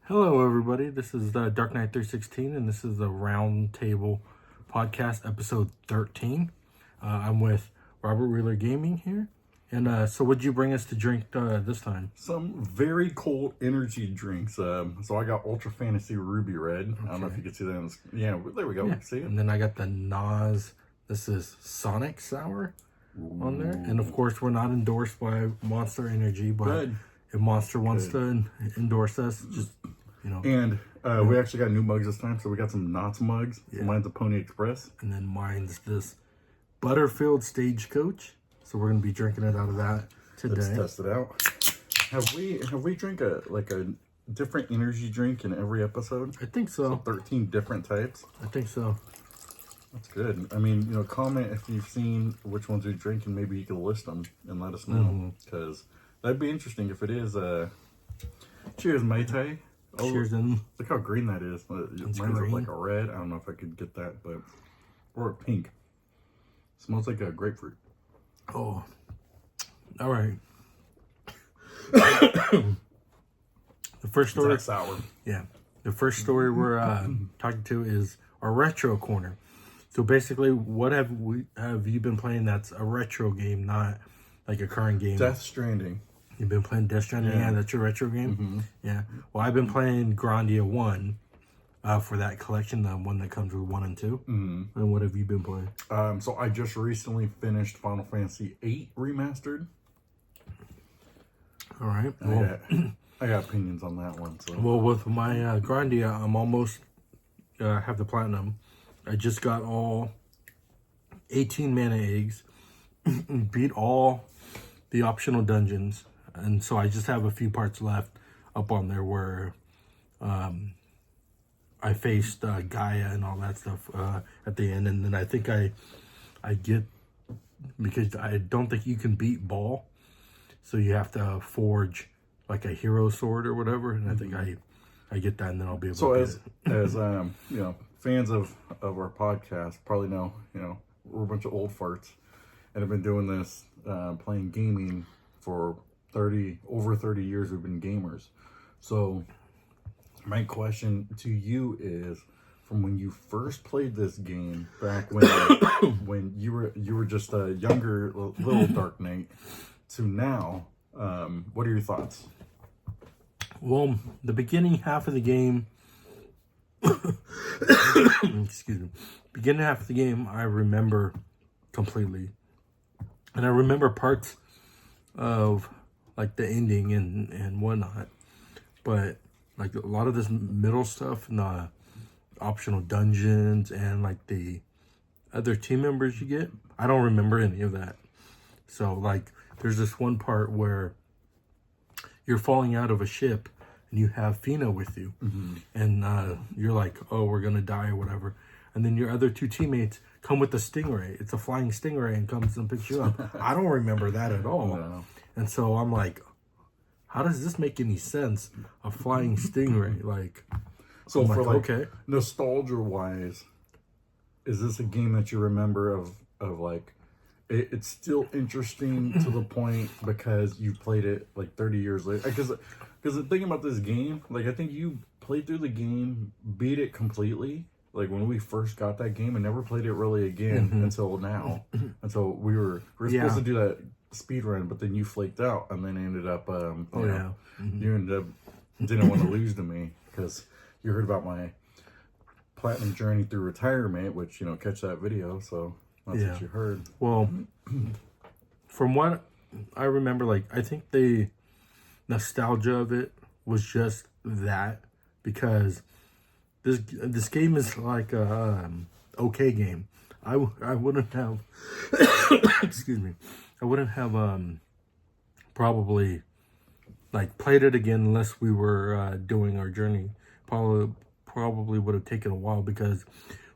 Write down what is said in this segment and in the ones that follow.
Hello, everybody. This is Dark Knight 316, and this is the Round Table Podcast, episode 13. I'm with Robert Wheeler Gaming here. And so what'd you bring us to drink this time? Some very cold energy drinks. So I got Ultra Fantasy Ruby Red. I don't know if you can see that. Yeah, there we go. Yeah. See it? And then I got the Nas. This is Sonic Sour on there. And of course, we're not endorsed by Monster Energy, but Good. if Monster wants to endorse us, just, you know. And we actually got new mugs this time. So we got some Knott's mugs. Yeah. Mine's a Pony Express. And then mine's this Butterfield Stagecoach. So we're gonna be drinking it out of that today. Let's test it out. Have we drank a different energy drink in every episode? I think so. 13 different types. I think so. That's good. I mean, comment if you've seen which ones we drink, and maybe you can list them and let us know, because that'd be interesting if it is. Cheers, Maytay. Oh, Cheers, and look how green that is. Mine's green. like a red. I don't know if I could get that, but or a pink. Smells like a grapefruit. oh, all right. The first story, It's sour. yeah. The first story we're talking to is our retro corner. So basically, what have you been playing? That's a retro game, not like a current game. Death Stranding. You've been playing Death Stranding, yeah. That's your retro game. Yeah. Well, I've been playing Grandia 1 for that collection, the one that comes with 1 and 2. And what have you been playing? So I just recently finished Final Fantasy VIII Remastered. All right. Well, I got opinions on that one. So well, with my Grandia, I'm almost have the platinum. I just got all 18 mana eggs, beat all the optional dungeons, and so I just have a few parts left up on there where I faced Gaia and all that stuff at the end, and then I think I get, because I don't think you can beat Ball, so you have to forge like a hero sword or whatever, and I think I get that, and then I'll be able to as get it. as fans of our podcast probably know, we're a bunch of old farts and have been doing this playing gaming for over 30 years. We've been gamers. So my question to you is, from when you first played this game back when when you were just a younger little Dark Knight to now, what are your thoughts? Well, the beginning half of the game, excuse me, beginning half of the game, I remember completely. And I remember parts of like the ending and whatnot. But like a lot of this middle stuff and the optional dungeons and like the other team members you get, I don't remember any of that. So like there's this one part where you're falling out of a ship and you have Fina with you, and you're like, oh, we're gonna die or whatever, and then your other two teammates come with the stingray. It's a flying stingray and comes and picks you up. I don't remember that at all. No. And so I'm like, how does this make any sense? A flying stingray, like. So I'm for like, like okay, nostalgia wise, is this a game that you remember of like it's still interesting to the point because you played it like 30 years later? Because the thing about this game, like I think you played through the game, beat it completely, like when we first got that game, and never played it really again until now. And so we were supposed to do that speed run, but then you flaked out and then ended up you ended up didn't want to lose to me because you heard about my platinum journey through retirement, which catch that video. So that's what you heard. Well, from what I remember, like I think the nostalgia of it was just that, because this game is like a okay game. I wouldn't have excuse me, I wouldn't have probably like played it again unless we were doing our journey. Probably would have taken a while, because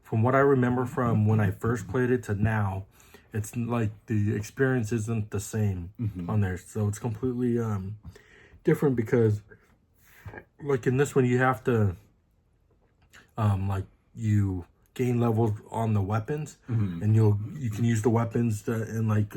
from what I remember from when I first played it to now, it's like the experience isn't the same on there. So it's completely different, because like in this one you have to like you gain levels on the weapons, and you can use the weapons and like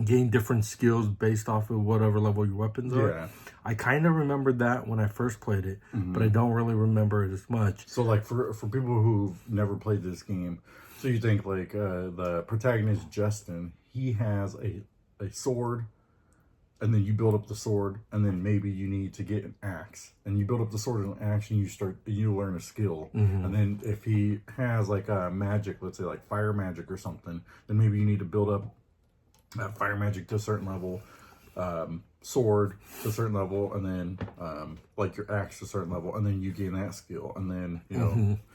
gain different skills based off of whatever level your weapons are. Yeah. I kind of remembered that when I first played it, but I don't really remember it as much. So, like, for people who've never played this game, so you think, like, the protagonist, Justin, he has a sword, and then you build up the sword, and then maybe you need to get an axe. And you build up the sword and an axe, and you learn a skill. And then if he has, like, a magic, let's say, like, fire magic or something, then maybe you need to build up that fire magic to a certain level, sword to a certain level, and then like your axe to a certain level, and then you gain that skill, and then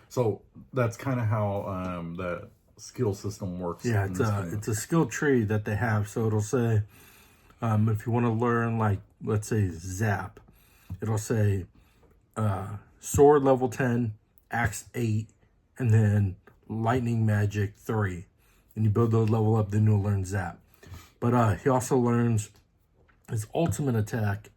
so that's kind of how the skill system works. Yeah, it's a skill tree that they have. So it'll say if you want to learn, like, let's say zap, it'll say sword level 10, axe 8, and then lightning magic 3, and you build those level up, then you'll learn zap. But he also learns his ultimate attack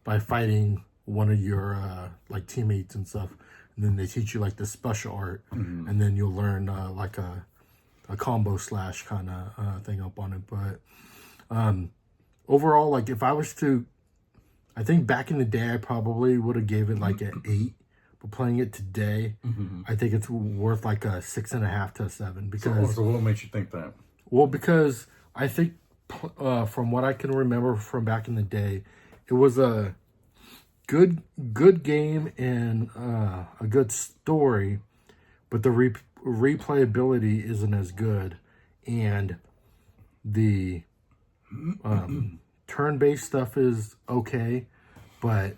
by fighting one of your like teammates and stuff, and then they teach you like the special art, and then you'll learn like a combo slash kind of thing up on it. But overall, like, if I was to, I think back in the day I probably would have gave it like an 8, but playing it today, I think it's worth like a 6.5 to a 7. Because so what makes you think that? Well, because I think from what I can remember from back in the day, it was a good game and a good story, but the replayability isn't as good, and the turn-based stuff is okay, but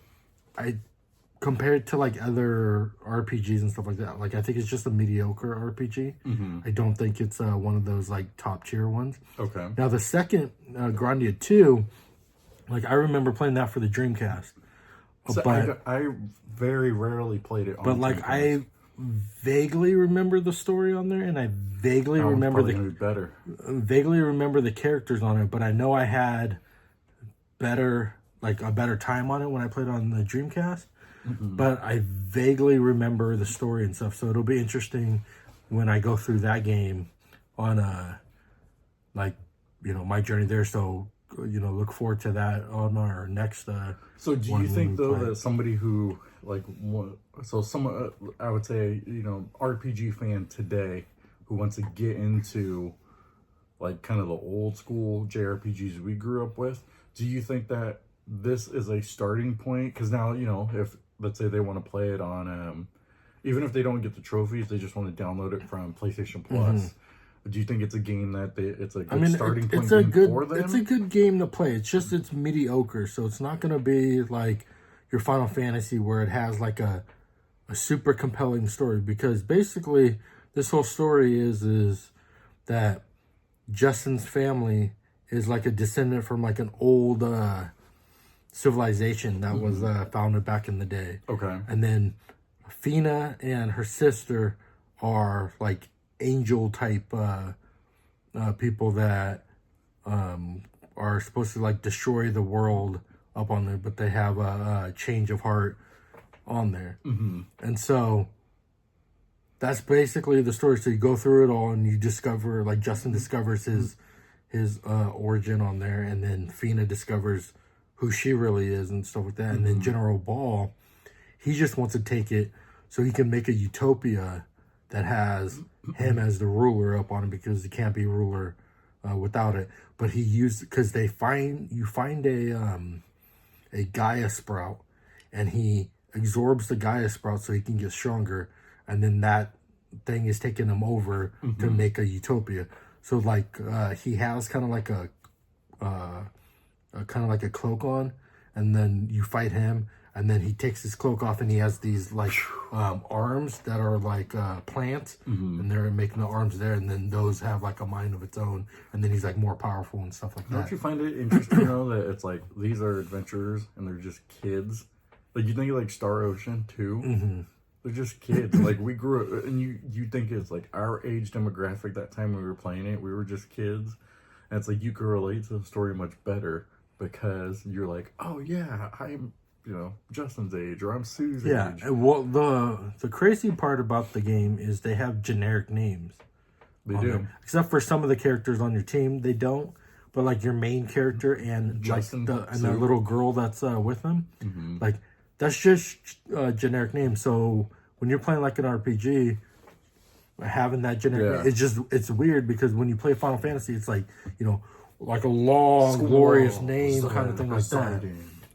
compared to like other RPGs and stuff like that, like, I think it's just a mediocre RPG. I don't think it's one of those like top tier ones. Okay. Now the second Grandia 2, like, I remember playing that for the Dreamcast. So But I very rarely played it on but like, Dreamcast. I vaguely remember the story on there, and I vaguely That one's remember probably gonna be better. vaguely remember the characters on it, but I know I had a better time on it when I played on the Dreamcast. But I vaguely remember the story and stuff, so it'll be interesting when I go through that game on my journey there. So look forward to that on our next. So do you think though that somebody who like I would say RPG fan today who wants to get into like kind of the old school JRPGs we grew up with, do you think that this is a starting point? Because now if let's say they want to play it on even if they don't get the trophies, they just want to download it from PlayStation Plus. Do you think it's a game that it's a good starting point for them? It's a good game to play. It's just it's mediocre, so it's not going to be like your Final Fantasy where it has like a super compelling story, because basically this whole story is that Justin's family is like a descendant from like an old civilization that was founded back in the day. Okay. And then Fina and her sister are like angel type people that are supposed to like destroy the world up on there, but they have a change of heart on there. And so that's basically the story. So you go through it all and you discover, like, Justin discovers his origin on there, and then Fina discovers who she really is and stuff like that. And then General Ball, he just wants to take it so he can make a utopia that has him as the ruler up on it, because he can't be ruler without it. But he used, because you find a Gaia sprout, and he absorbs the Gaia sprout so he can get stronger, and then that thing is taking him over to make a utopia. So like he has kind of like a cloak on, and then you fight him, and then he takes his cloak off, and he has these like arms that are like plants, and they're making the arms there, and then those have like a mind of its own, and then he's like more powerful and stuff like that. Don't you find it interesting though that it's like these are adventurers and they're just kids? Like, you think of like Star Ocean too. They're just kids. Like, we grew up, and you think it's like our age demographic that time we were playing it. We were just kids, and it's like you can relate to the story much better because you're like, oh yeah, I'm Justin's age, or I'm Sue's age. Yeah. Well, the crazy part about the game is they have generic names. They do, except for some of the characters on your team, they don't. but like your main character and Justin, like the little girl that's with him, like that's just a generic name. So when you're playing like an RPG, having that generic name, it's weird because when you play Final Fantasy, it's like, you know, like a long, glorious name kind of thing like that.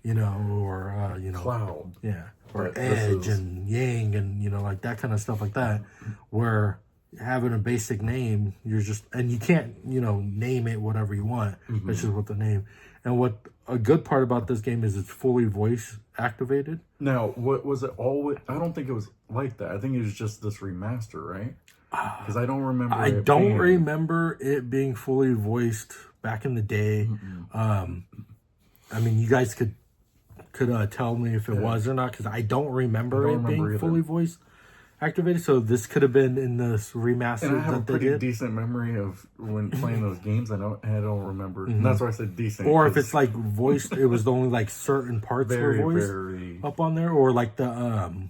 You know, or you know, Cloud. Yeah. Or Edge and Yang and, you know, like that kind of stuff like that, where having a basic name, you're just, and you can't, you know, name it whatever you want. It's just with the name. And what a good part about this game is it's fully voice activated. Now, what was it always? I don't think it was like that. I think it was just this remaster, right? Because I don't remember. I don't remember it being fully voiced back in the day. I mean, you guys could tell me if it was or not, because I don't remember it being fully voice activated. So this could have been in this remaster. And I have a pretty decent memory of when playing those games. I don't remember. And that's why I said decent. Or if it's like voiced, it was only like certain parts were voiced up on there, or like the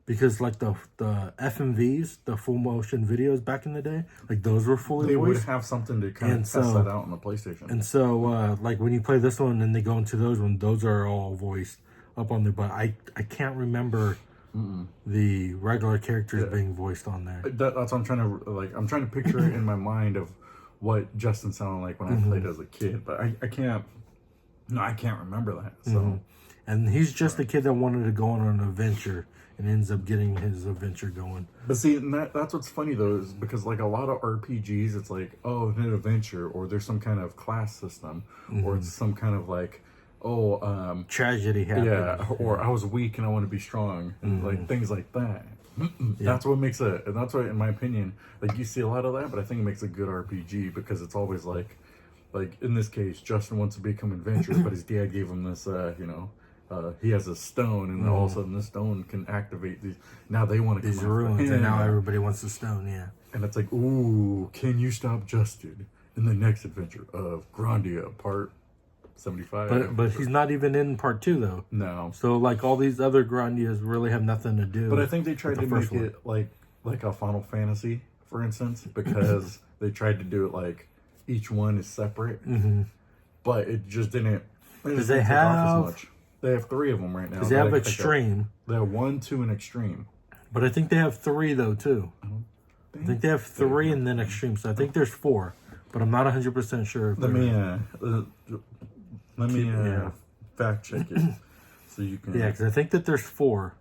because like the FMVs, the full motion videos back in the day, like those were fully they voiced. Would have something to kind of test that out on the PlayStation. And so like when you play this one and they go into those ones, those are all voiced up on there. But I can't remember the regular characters being voiced on there. That's what I'm trying to like. I'm trying to picture it in my mind of what Justin sounded like when I played as a kid, but I can't. No, I can't remember that. So, and he's just a kid that wanted to go on an adventure and ends up getting his adventure going. But see, and that's what's funny though, is because like a lot of RPGs, it's like, oh, an adventure, or there's some kind of class system, or it's some kind of like, tragedy happened. Yeah, or I was weak and I want to be strong, and like things like that. That's what makes it, and that's why, in my opinion, like you see a lot of that, but I think it makes a good RPG because it's always like in this case, Justin wants to become adventurous, but his dad gave him this, he has a stone, and then all of a sudden the stone can activate these. Now they want to these ruins, and now everybody wants the stone. Yeah, and it's like, ooh, can you stop Justin in the next adventure of Grandia Part 75? But he's not even in Part 2 though. No. So like all these other Grandias really have nothing to do. But I think they tried to make it like a Final Fantasy, for instance, because they tried to do it like each one is separate. But it just didn't. Because they have. As much. They have 3 of them right now. Because they have Extreme. They have 1, 2, and Extreme. But I think they have 3 though too. I think they have 3 and then Extreme. So I think there's 4, but I'm not 100% sure. Let me fact check it so you can. Yeah, because I think that there's 4.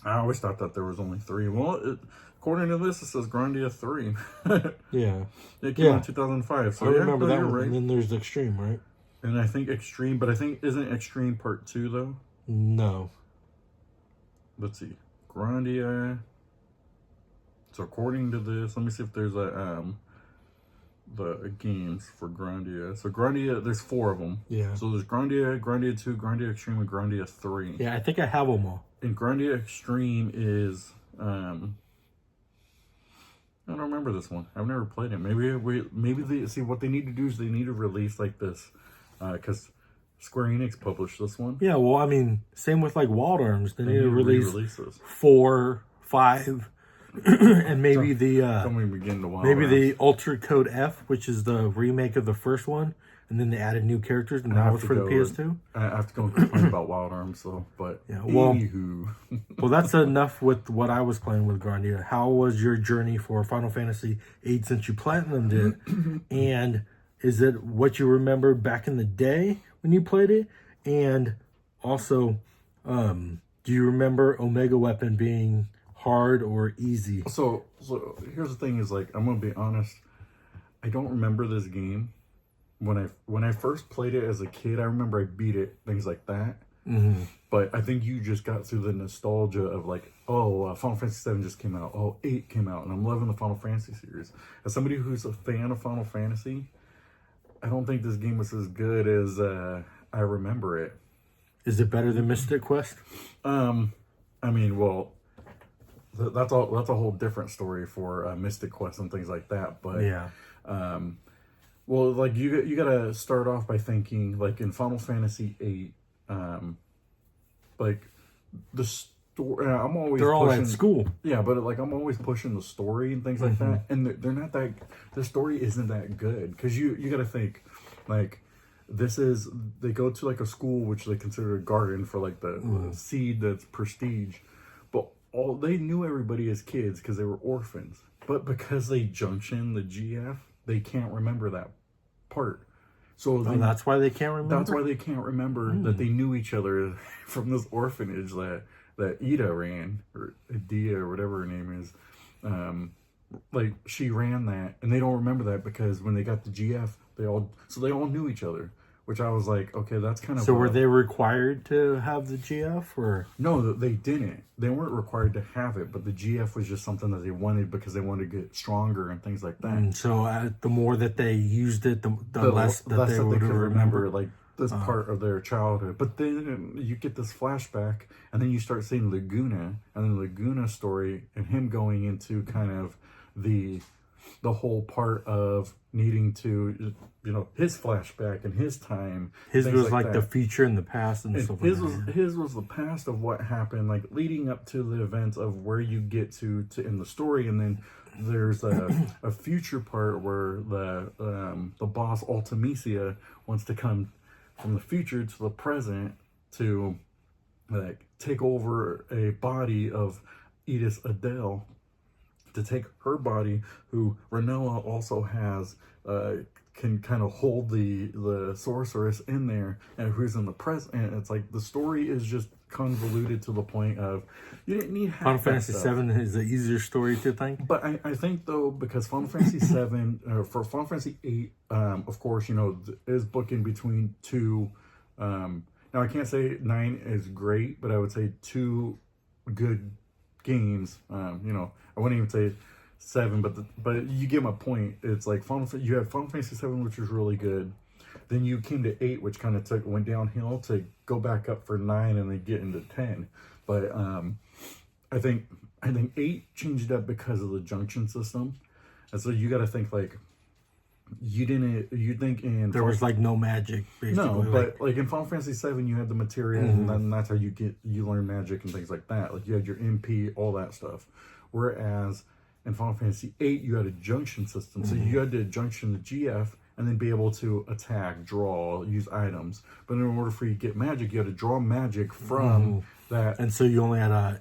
I always thought that there was only 3. Well, according to this, it says Grandia 3. Yeah. It came out in 2005. So I remember that one. Right. And then there's Extreme, right? And I think Extreme, but I think, isn't Extreme Part 2 though? No. Let's see. Grandia. So according to this, let me see if there's the games for Grandia. So Grandia, there's 4 of them. Yeah. So there's Grandia, Grandia 2, Grandia Extreme, and Grandia 3. Yeah, I think I have them all. And Grandia Extreme is I don't remember this one. I've never played it. Maybe they see what they need to do is they need to release like this, because Square Enix published this one. Yeah, well, I mean, same with like Wild Arms. They need to release 4, 5, and maybe don't even begin to Wild maybe Arms. the Ultra Code F, which is the remake of the first one, and then they added new characters, and now it's for the PS2. I have to go and complain about Wild Arms, so yeah, well, anywho. Well, that's enough with what I was playing with Grandia. How was your journey for Final Fantasy VIII since you platinumed it? And is it what you remembered back in the day when you played it? And also, do you remember Omega Weapon being hard or easy? So here's the thing: is like, I'm gonna be honest. I don't remember this game. When I first played it as a kid, I remember I beat it, things like that. But I think you just got through the nostalgia of like, oh, Final Fantasy VII just came out. Oh, 8 came out, and I'm loving the Final Fantasy series. As somebody who's a fan of Final Fantasy, I don't think this game was as good as I remember it. Is it better than Mystic Quest? I mean, well, that's a whole different story for Mystic Quest and things like that. But yeah. Well, like you gotta start off by thinking like in Final Fantasy VIII, like the story. They're all at school. Yeah, but like I'm always pushing the story and things like that, and they're not that. The story isn't that good because you gotta think like they go to like a school which they consider a garden for like the seed that's prestige, but all they knew everybody as kids because they were orphans. But because they junction the GF, they can't remember that part. So that's why they can't remember. That's why they can't remember that they knew each other from this orphanage that Ida ran, or Adia, or whatever her name is. Like she ran that, and they don't remember that because when they got the GF, they all knew each other. Which I was like, okay, that's kind of. So were they required to have the GF, or no? They didn't. They weren't required to have it, but the GF was just something that they wanted because they wanted to get stronger and things like that. And so the more that they used it, the less that they would could remember. Like this part of their childhood. But then you get this flashback, and then you start seeing Laguna, and then Laguna story, and him going into kind of the whole part of needing to, his flashback and his time. His was like the future and the past and stuff like that. His was the past of what happened, like leading up to the events of where you get to in the story, and then there's a future part where the boss Ultimisia wants to come from the future to the present to like take over a body of Edith Adele, to take her body, who Renoa also has, can kind of hold the sorceress in there, and who's in the present. And it's like the story is just convoluted to the point of you didn't need half Final that Fantasy stuff. VII is an easier story to think. But I think though, because Final Fantasy VII, for Final Fantasy VIII, of course, is booking between two. Now I can't say 9 is great, but I would say 2 good games. I wouldn't even say 7, but you get my point. It's like you have Final Fantasy 7, which was really good. Then you came to 8, which kind of went downhill to go back up for 9 and then get into 10. But I think 8 changed up because of the junction system, and so you got to think like you think in there was like no magic basically. No, but like in Final Fantasy 7 you had the materia, and then that's how you learn magic and things like that. Like you had your MP, all that stuff. Whereas in Final Fantasy 8 you had a junction system, so you had to junction the GF and then be able to attack, draw, use items. But in order for you to get magic, you had to draw magic from that. And so you only had a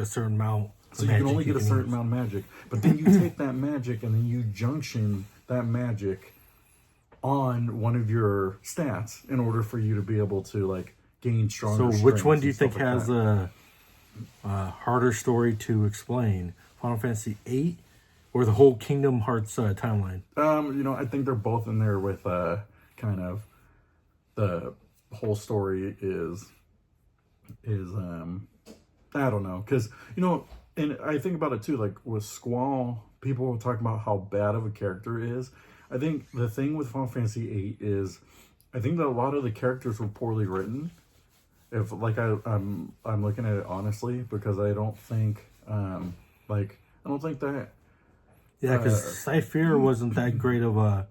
certain amount. So you can only get a certain amount of magic. But then you take that magic and then you junction that magic on one of your stats in order for you to be able to like gain stronger. So which one do you think has a harder story to explain? Final Fantasy 8 or the whole Kingdom Hearts timeline? I think they're both in there with kind of the whole story is I don't know, because and I think about it too, like with Squall, people will talk about how bad of a character it is. I think the thing with Final Fantasy 8 is I think that a lot of the characters were poorly written. If like I'm looking at it honestly, because I don't think that. Yeah, because Cypher wasn't that great of a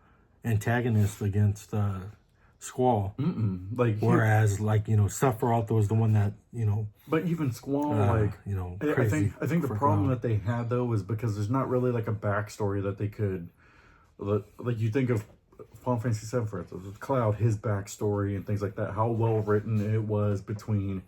antagonist against Squall. Whereas Sephiroth was the one that But even Squall, crazy I think the problem that they had though was because there's not really like a backstory that they could, like you think of Final Fantasy VII, for instance, with Cloud, his backstory and things like that, how well written it was between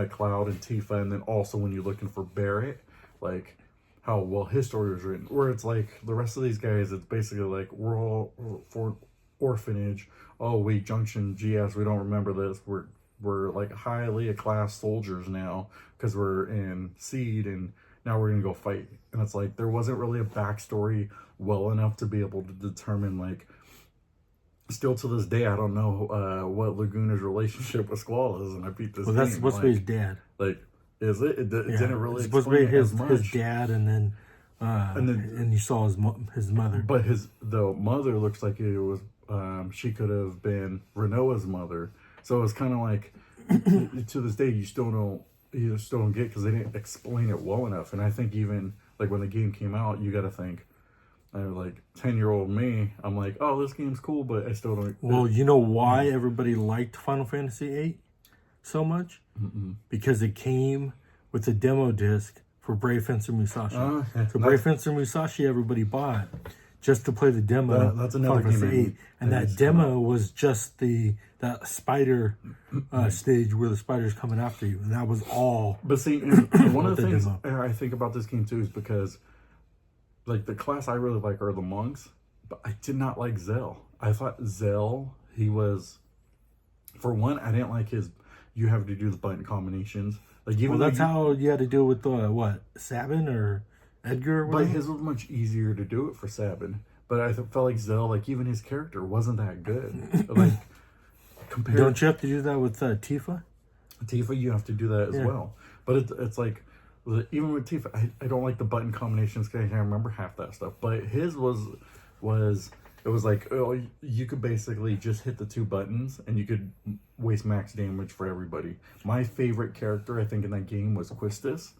Cloud and Tifa, and then also when you're looking for Barrett, like how well his story was written. Where it's like the rest of these guys, it's basically like we're all for orphanage. Oh, we junction GS. We don't remember this. We're like highly class soldiers now because we're in Seed, and now we're gonna go fight. And it's like there wasn't really a backstory well enough to be able to determine like. Still to this day, I don't know what Laguna's relationship with Squall is, and I beat this. Well, that's supposed to be his dad. Like, is it? It didn't really. It's supposed to be his dad, and then you saw his mother. But the mother looks like it was. She could have been Renoa's mother. So it's kind of like to this day you still don't get, because they didn't explain it well enough. And I think even like when the game came out, you got to think. Like 10-year-old me, I'm like, oh, this game's cool, but I still don't. Well, you know why everybody liked Final Fantasy VIII so much? Because it came with a demo disc for Brave Fencer Musashi. So Brave Fencer Musashi, everybody bought. just to play the demo. That's another Final game Fantasy I 8. need- And I need that to come demo was just that spider stage where the spider's coming after you. And that was all. But see, and one of the the things demo. I think about this game too is because, like, the class I really like are the monks, but I did not like Zell. I thought Zell, he was, for one, I didn't like his, you have to do the button combinations. Like, even Well, that's how you had to deal with, Sabin or Edgar or but whatever? his was much easier to do it for Sabin. But I felt like Zell, like, even his character wasn't that good. Like, compared Don't you have to do that with Tifa? Tifa, you have to do that as well. But it's like, even with Tifa, I don't like the button combinations because I can't remember half that stuff. But his was it was like, oh, you could basically just hit the 2 buttons and you could waste max damage for everybody. My favorite character, I think, in that game was Quistis.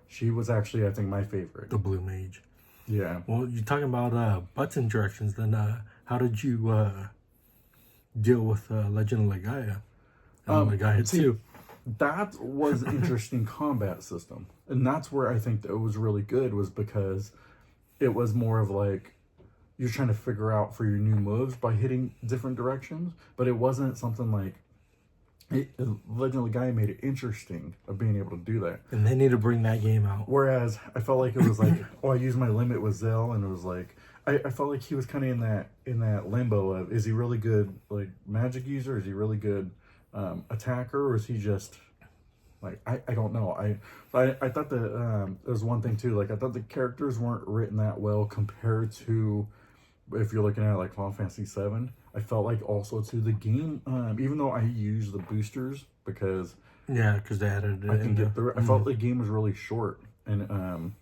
She was actually, I think, my favorite. The Blue Mage. Yeah. Well, you're talking about button directions. Then how did you deal with Legend of Legaia? Legaia see, 2. That was an interesting combat system. And that's where I think that it was really good, was because it was more of like, you're trying to figure out for your new moves by hitting different directions, but it wasn't something like Legend of Legaia made it interesting of being able to do that. And they need to bring that game out. Whereas I felt like it was like, oh, I used my limit with Zell, and it was like, I felt like he was kind of in that limbo of, is he really good like magic user? Is he really good attacker, or is he just like, I don't know. I thought that there was one thing too. Like, I thought the characters weren't written that well compared to, if you're looking at like Final Fantasy VII. I felt like also to the game, even though I used the boosters because because they added it. I can get through it. I felt the game was really short, and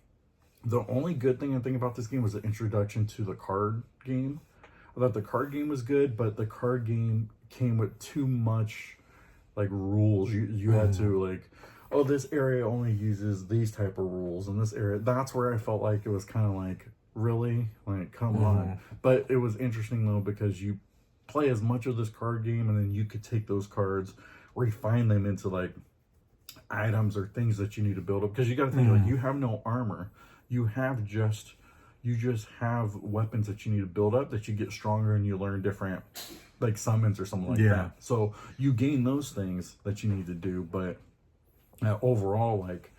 the only good thing I think about this game was the introduction to the card game. I thought the card game was good, but the card game came with too much like rules. You had to like, oh, this area only uses these type of rules, and this area, that's where I felt like it was kind of like, really, like, come on. But it was interesting though, because you play as much of this card game, and then you could take those cards, refine them into like items or things that you need to build up, because you got to think like, you have no armor, you just have weapons that you need to build up, that you get stronger and you learn different like summons or something like that. So you gain those things that you need to do, but overall, like,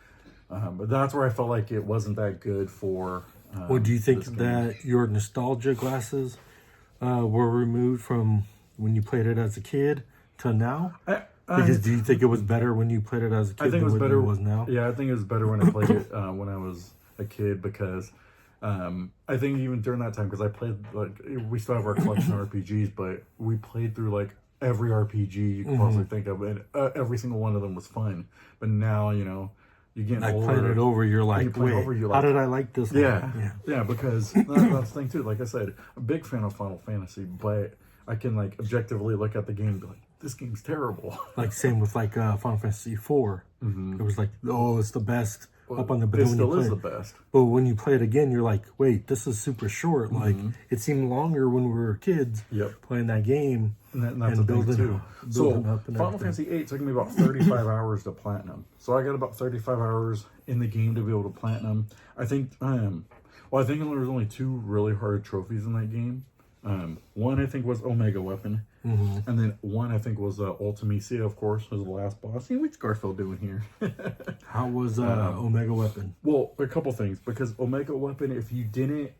but that's where I felt like it wasn't that good for. Well, do you think that your nostalgia glasses were removed from when you played it as a kid to now? Because do you think it was better when you played it as a kid I think it was than better. it was now? Yeah, I think it was better when I played it when I was a kid, because I think even during that time, because I played, like, we still have our collection of RPGs, but we played through like every RPG you can possibly think of, and every single one of them was fun. But now, you know, you're getting Like older. playing it over, you're like, wait, how did I like this one? Yeah, because that's the thing too. Like I said, I'm a big fan of Final Fantasy, but I can like objectively look at the game and be like, this game's terrible. Like same with like Final Fantasy 4. It was like, oh, it's the best up on the. But It when you still is play the it- best. But when you play it again, you're like, wait, this is super short. Like it seemed longer when we were kids playing that game. And that's the thing too. So building up and Final everything. Fantasy 8 took me about 35 hours to platinum. So I got about 35 hours in the game to be able to platinum. I think I think there was only 2 really hard trophies in that game. One I think was Omega Weapon, and then one I think was Ultimecia, of course, was the last boss. Hey, what's Garfield doing here? How was Omega Weapon? Well, a couple things, because Omega Weapon, if you didn't,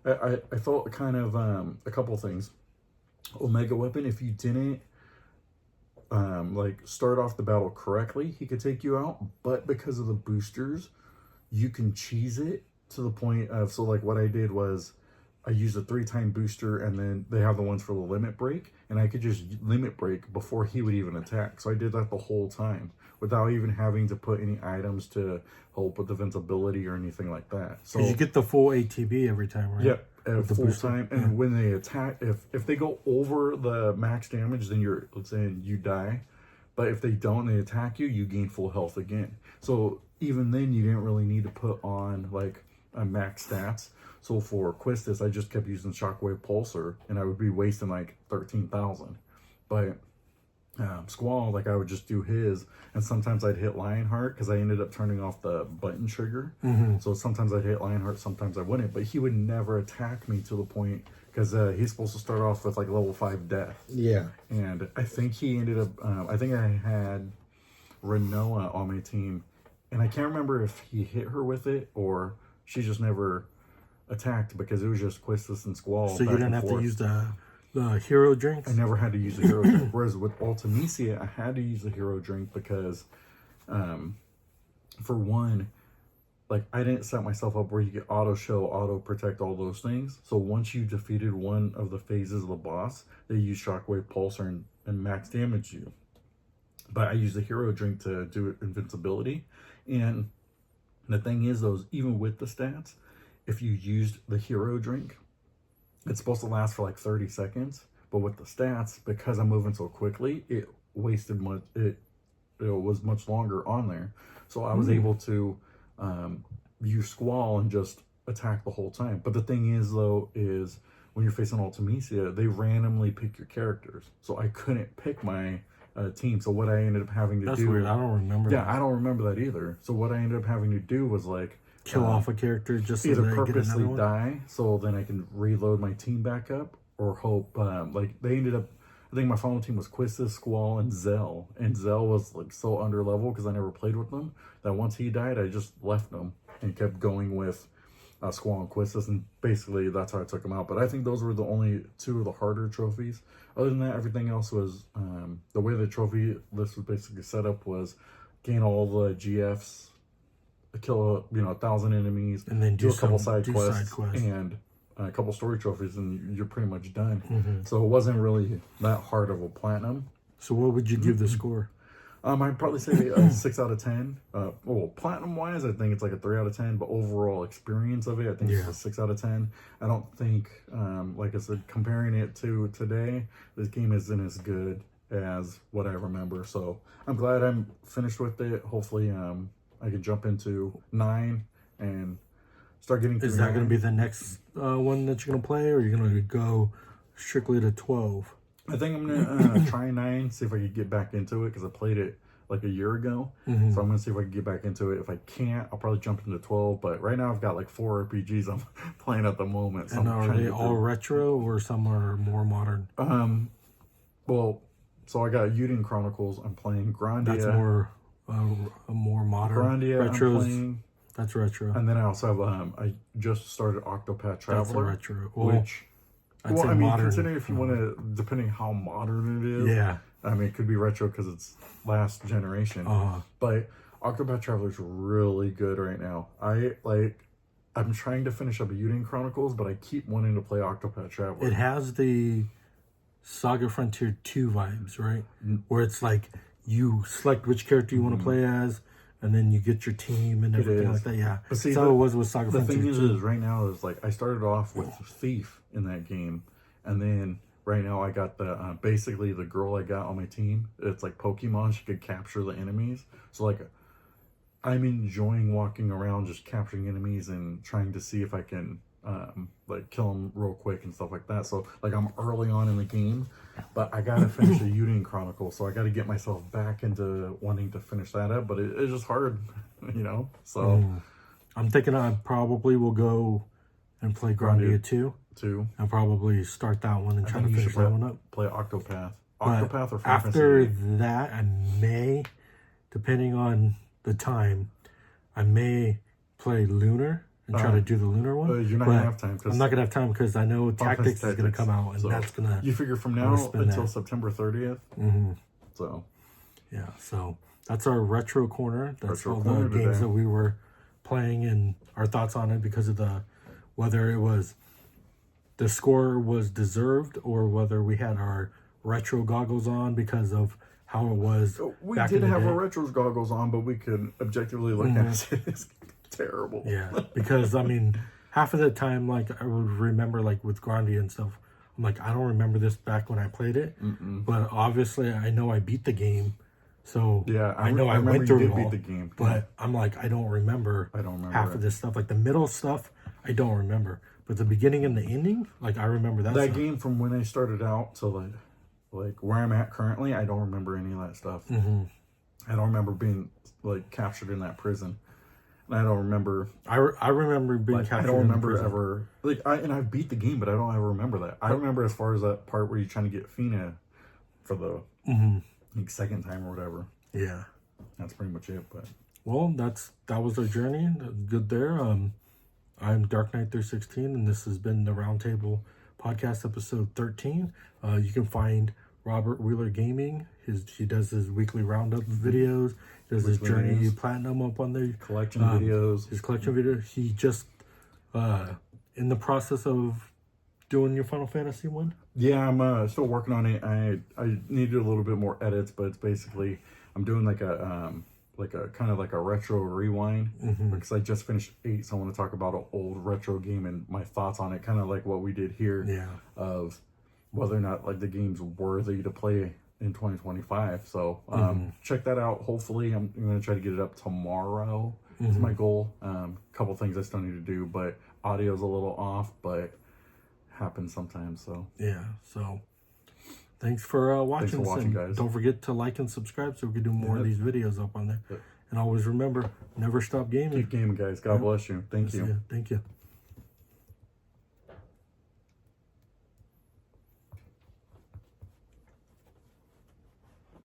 I felt kind of a couple things. Omega Weapon, if you didn't like start off the battle correctly, he could take you out. But because of the boosters, you can cheese it to the point of, so like what I did was I used a 3-time booster, and then they have the ones for the limit break, and I could just limit break before he would even attack. So I did that the whole time without even having to put any items to help with defensibility or anything like that. So Because you get the full ATB every time, right? yep, at With the full booster. time. And when they attack, if they go over the max damage, then you're, let's say, you die. But if they don't, they attack you, you gain full health again. So even then, you didn't really need to put on like a max stats. So for Quistis, I just kept using Shockwave Pulsar, and I would be wasting like 13,000. But Squall, like I would just do his, and sometimes I'd hit Lionheart because I ended up turning off the button trigger. So sometimes I'd hit Lionheart, sometimes I wouldn't, but he would never attack me to the point because he's supposed to start off with like level 5 death. Yeah. And I think he ended up, I think I had Renoa on my team, and I can't remember if he hit her with it or she just never attacked because it was just Quistis and Squall. So you didn't have to use the hero drinks? I never had to use the hero drink. Whereas with Ultimisia, I had to use the hero drink because, for one, like I didn't set myself up where you get auto show, auto protect, all those things. So once you defeated one of the phases of the boss, they use Shockwave Pulsar and max damage you. But I use the hero drink to do invincibility. And the thing is, though, is even with the stats, if you used the hero drink, it's supposed to last for like 30 seconds. But with the stats, because I'm moving so quickly, it wasted much. It was much longer on there. So I was able to use Squall and just attack the whole time. But the thing is, though, is when you're facing Ultimisia, they randomly pick your characters. So I couldn't pick my team. So what I ended up having to do... That's weird. I don't remember that. that. I don't remember that either. So what I ended up having to do was like... kill off a character just so either they purposely get die so then I can reload my team back up, or hope like they ended up... I think my final team was Quistis, Squall, and Zell. And Zell was like so under level because I never played with them that once he died, I just left them and kept going with Squall and Quistis, and basically that's how I took them out. But I think those were the only two of the harder trophies. Other than that, everything else was the way the trophy list was basically set up was gain all the GFs, kill 1,000 enemies, and then do a couple side quests, and a couple story trophies, and you're pretty much done. So it wasn't really that hard of a platinum. So what would you give the score? I'd probably say a 6 out of 10. Well, platinum wise, I think it's like a 3 out of 10. But overall experience of it, I think it's a 6 out of 10. I don't think, like I said, comparing it to today, this game isn't as good as what I remember. So I'm glad I'm finished with it. Hopefully, I can jump into 9 and start getting. Is that going to be the next one that you're going to play, or are you going to go strictly to 12? I think I'm gonna try 9, see if I could get back into it because I played it like a year ago. So I'm gonna see if I can get back into it. If I can't, I'll probably jump into 12. But right now I've got like 4 RPGs I'm playing at the moment. So and are they all retro or some are more modern? Well, so I got Yuden Chronicles. I'm playing Grandia. That's more modern. Grandia. Retros. I'm playing. That's retro. And then I also have I just started Octopath Traveler, That's a retro. Well, which. I'd Well, say I mean, modern. considering if you want to, depending how modern it is. Yeah. I mean, it could be retro because it's last generation. But Octopath Traveler's really good right now. I'm trying to finish up Yuden Chronicles, but I keep wanting to play Octopath Traveler. It has the Saga Frontier 2 vibes, right? Where it's like you select which character you want to play as, and then you get your team and everything like that. Yeah. But see, that's how it was with Saga Frontier 2. The thing is right now is like I started off with Thief in that game, and then right now I got the basically the girl I got on my team. It's like Pokemon; she could capture the enemies. So like, I'm enjoying walking around just capturing enemies and trying to see if I can like kill them real quick and stuff like that. So like I'm early on in the game, but I gotta finish the Yuden Chronicle, so I gotta get myself back into wanting to finish that up. But it's just hard, So I'm thinking I probably will go and play Grandia 2. I'll probably start that one and try to finish that one up. Play Octopath. But Octopath or Final after Fantasy. that, I may, depending on the time, I may play Lunar and try to do the Lunar one. You're not going to have time. I'm not going to have time because I know Tactics is going to come out, and that's going to... You figure from now until September 30th. So... Yeah, so that's our retro corner. That's Retro all corner the games today. that we were playing and our thoughts on it because of whether it was the score was deserved or whether we had our retro goggles on because of how it was. We back did in the have day. our retros goggles on, but we could objectively look at it. It's terrible. Yeah, because I mean, half of the time, like I would remember, like with Grandia and stuff, I'm like, I don't remember this back when I played it, but obviously I know I beat the game. So yeah, I know I remember went through you it did all, beat the game, but I'm like, I don't remember half of this stuff. Like the middle stuff, I don't remember. But the beginning and the ending, like I remember that That stuff. game from when I started out to like like where I'm at currently, I don't remember any of that stuff. I don't remember being like captured in that prison. And I don't remember. I remember being Like, captured. I don't in the remember prison. ever like I beat the game, but I don't ever remember that. I remember as far as that part where you're trying to get Fina for the like second time or whatever. Yeah. That's pretty much it. But Well, that was our journey. That's good there. I'm Dark Knight 316, and this has been the Roundtable Podcast, episode 13. You can find Robert Wheeler Gaming. He does his weekly roundup videos. He does his Journey videos. Platinum up on there. collection videos. His collection video. He just in the process of doing your Final Fantasy one. Yeah, I'm still working on it. I needed a little bit more edits, but it's basically I'm doing like a kind of like a retro rewind because I just finished 8, so I want to talk about an old retro game and my thoughts on it, kind of like what we did here. Yeah. Of whether or not like the game's worthy to play in 2025. So check that out. Hopefully, I'm going to try to get it up tomorrow. It's my goal. Couple things I still need to do, but audio's a little off, but happens sometimes. So yeah. So thanks for watching. Thanks for watching, guys. Don't forget to like and subscribe so we can do more of these videos up on there. And always remember, never stop gaming. keep gaming, guys. God bless you. Thank you. Thank you.